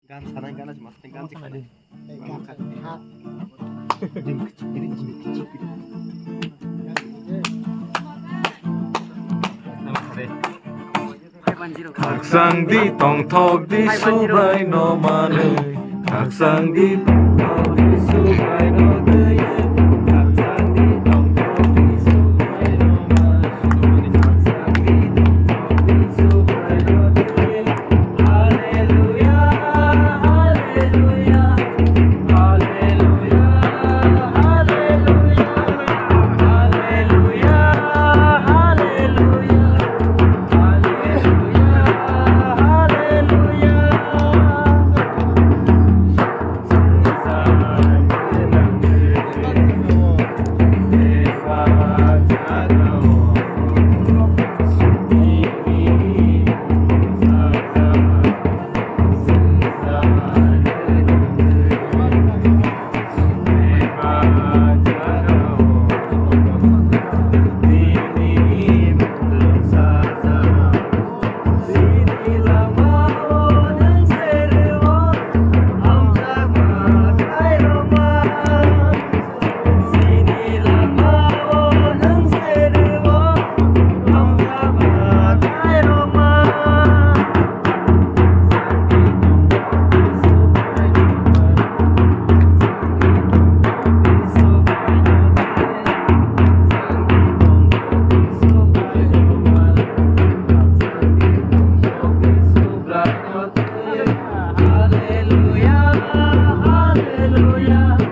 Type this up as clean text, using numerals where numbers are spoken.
Gan sana gan aja mas, gan sih kan. Hak. Jeng kecil ini jeng kecil. 각상 디 똥톡 디 수바이 너만의 각상 디 똥톡 디 수바이 너의 각상 디 똥톡 디 수바이 너만의 각상 디 똥톡 디 수바이 너의 할렐루야 할렐루야 할렐루야 할렐루야 할렐루야 Hallelujah, hallelujah.